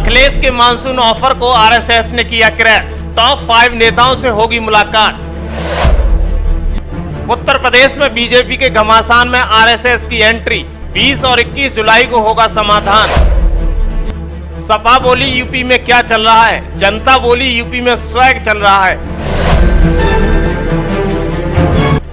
अखिलेश के monsoon offer को RSS ने किया क्रैश। टॉप 5 नेताओं से होगी मुलाकात। उत्तर प्रदेश में बीजेपी के घमासान में आरएसएस की एंट्री। 20 और 21 जुलाई को होगा समाधान। सपा बोली यूपी में क्या चल रहा है, जनता बोली यूपी में स्वैग चल रहा है।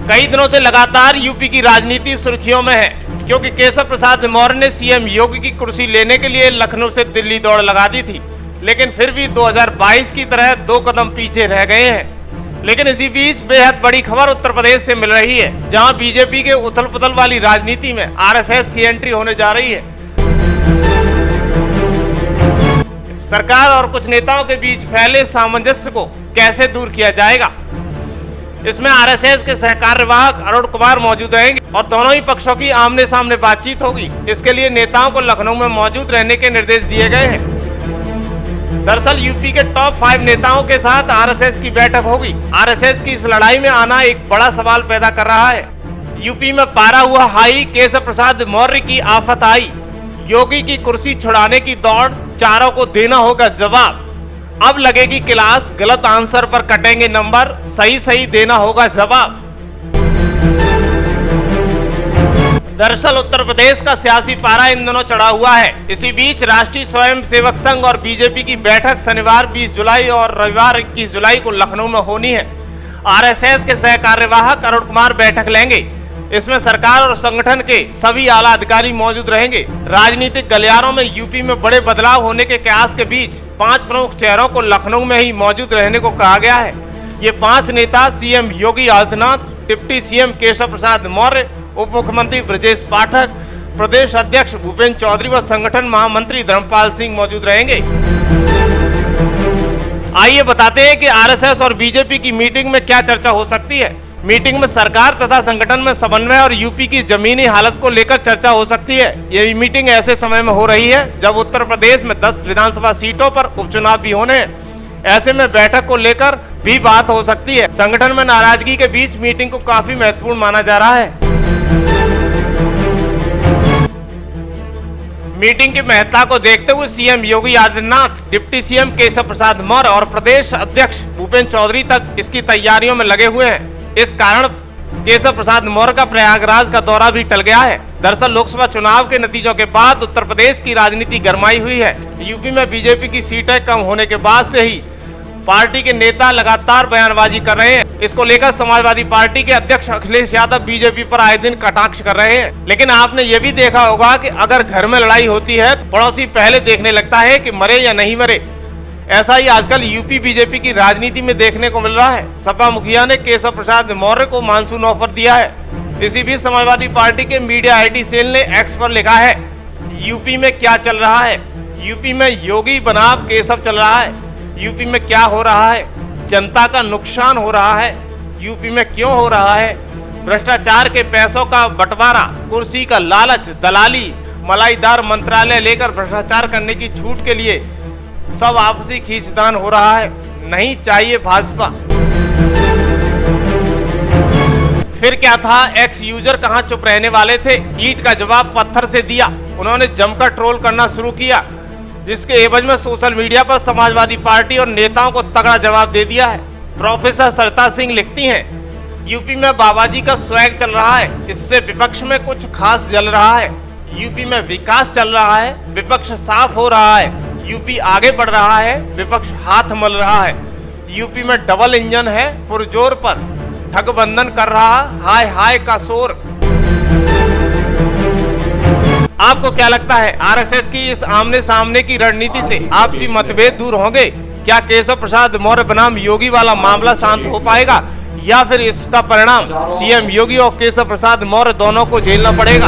कई दिनों से लगातार यूपी की राजनीति सुर्खियों में है, क्योंकि केशव प्रसाद मौर्य ने सीएम योगी की कुर्सी लेने के लिए लखनऊ से दिल्ली दौड़ लगा दी थी, लेकिन फिर भी 2022 की तरह 2 कदम पीछे रह गए हैं। लेकिन इसी बीच बेहद बड़ी खबर उत्तर प्रदेश से मिल रही है, जहां बीजेपी के उथल पुथल वाली राजनीति में आरएसएस की एंट्री होने जा रही है। सरकार और कुछ नेताओं के बीच फैले सामंजस्य को कैसे दूर किया जाएगा, इसमें आरएसएस के सहकार्यवाहक अरुण कुमार मौजूद रहेंगे और दोनों ही पक्षों की आमने सामने बातचीत होगी। इसके लिए नेताओं को लखनऊ में मौजूद रहने के निर्देश दिए गए हैं। दरअसल यूपी के टॉप 5 नेताओं के साथ आरएसएस की बैठक होगी। आरएसएस की इस लड़ाई में आना एक बड़ा सवाल पैदा कर रहा है। यूपी में पारा हुआ हाई, केशव प्रसाद मौर्य की आफत आई। योगी की कुर्सी छुड़ाने की दौड़, चारों को देना होगा जवाब। अब लगेगी क्लास, गलत आंसर पर कटेंगे नंबर, सही देना होगा जवाब। दरअसल उत्तर प्रदेश का सियासी पारा इन दिनों चढ़ा हुआ है। इसी बीच राष्ट्रीय स्वयंसेवक संघ और बीजेपी की बैठक शनिवार 20 जुलाई और रविवार 21 जुलाई को लखनऊ में होनी है। आरएसएस के सहकार्यवाहक अरुण कुमार बैठक लेंगे। इसमें सरकार और संगठन के सभी आला अधिकारी मौजूद रहेंगे। राजनीतिक गलियारों में यूपी में बड़े बदलाव होने के कयास के बीच 5 प्रमुख चेहरों को लखनऊ में ही मौजूद रहने को कहा गया है। ये 5 नेता CM Yogi Adityanath, deputy CM Keshav Prasad Maurya, उप मुख्यमंत्री ब्रजेश पाठक, प्रदेश अध्यक्ष भूपेंद्र चौधरी व संगठन महामंत्री धर्मपाल सिंह मौजूद रहेंगे। आइए बताते हैं कि आरएसएस और बीजेपी की मीटिंग में क्या चर्चा हो सकती है। मीटिंग में सरकार तथा संगठन में समन्वय और यूपी की जमीनी हालत को लेकर चर्चा हो सकती है। ये मीटिंग ऐसे समय में हो रही है जब उत्तर प्रदेश में 10 विधानसभा सीटों पर उपचुनाव भी होने हैं। ऐसे में बैठक को लेकर भी बात हो सकती है। संगठन में नाराजगी के बीच मीटिंग को काफी महत्वपूर्ण माना जा रहा है। मीटिंग की महत्ता को देखते हुए CM Yogi Adityanath, deputy CM Keshav Prasad Maurya और प्रदेश अध्यक्ष भूपेंद्र चौधरी तक इसकी तैयारियों में लगे हुए हैं। इस कारण केशव प्रसाद मौर्य का प्रयागराज का दौरा भी टल गया है। दरअसल लोकसभा चुनाव के नतीजों के बाद उत्तर प्रदेश की राजनीति गरमाई हुई है। यूपी में बीजेपी की सीटें कम होने के बाद से ही पार्टी के नेता लगातार बयानबाजी कर रहे हैं। इसको लेकर समाजवादी पार्टी के अध्यक्ष अखिलेश यादव बीजेपी पर आए दिन कटाक्ष कर रहे हैं। लेकिन आपने ये भी देखा होगा कि अगर घर में लड़ाई होती है तो पड़ोसी पहले देखने लगता है कि मरे या नहीं मरे। ऐसा ही आजकल यूपी बीजेपी की राजनीति में देखने को मिल रहा है। सपा मुखिया ने केशव प्रसाद मौर्य को मानसून ऑफर दिया है। इसी बीच समाजवादी पार्टी के मीडिया आईटी सेल ने एक्स पर लिखा है, यूपी में क्या चल रहा है। यूपी में योगी बनाम केशव चल रहा है। यूपी में क्या हो रहा है, जनता का नुकसान हो रहा है। यूपी में क्यों हो रहा है, भ्रष्टाचार के पैसों का बंटवारा, कुर्सी का लालच, दलाली, मलाईदार मंत्रालय लेकर भ्रष्टाचार करने की छूट के लिए सब आपसी खींचतान हो रहा है। नहीं चाहिए भाजपा। फिर क्या था, एक्स यूजर कहां चुप रहने वाले थे। ईंट का जवाब पत्थर से दिया। उन्होंने जमकर ट्रोल करना शुरू किया, जिसके एवज में सोशल मीडिया पर समाजवादी पार्टी और नेताओं को तगड़ा जवाब दे दिया है। प्रोफेसर सरिता सिंह लिखती हैं, यूपी में बाबाजी का स्वैग चल रहा है, इससे विपक्ष में कुछ खास जल रहा है। यूपी में विकास चल रहा है, विपक्ष साफ हो रहा है। यूपी आगे बढ़ रहा है, विपक्ष हाथ मल रहा है। यूपी में डबल इंजन है, पुरजोर पर ठगबंधन कर रहा, हाय हाय का शोर। आपको क्या लगता है, आरएसएस की इस आमने सामने की रणनीति से आपसी मतभेद दूर होंगे? क्या केशव प्रसाद मौर्य बनाम योगी वाला मामला शांत हो पाएगा, या फिर इसका परिणाम सीएम योगी और केशव प्रसाद मौर्य दोनों को झेलना पड़ेगा?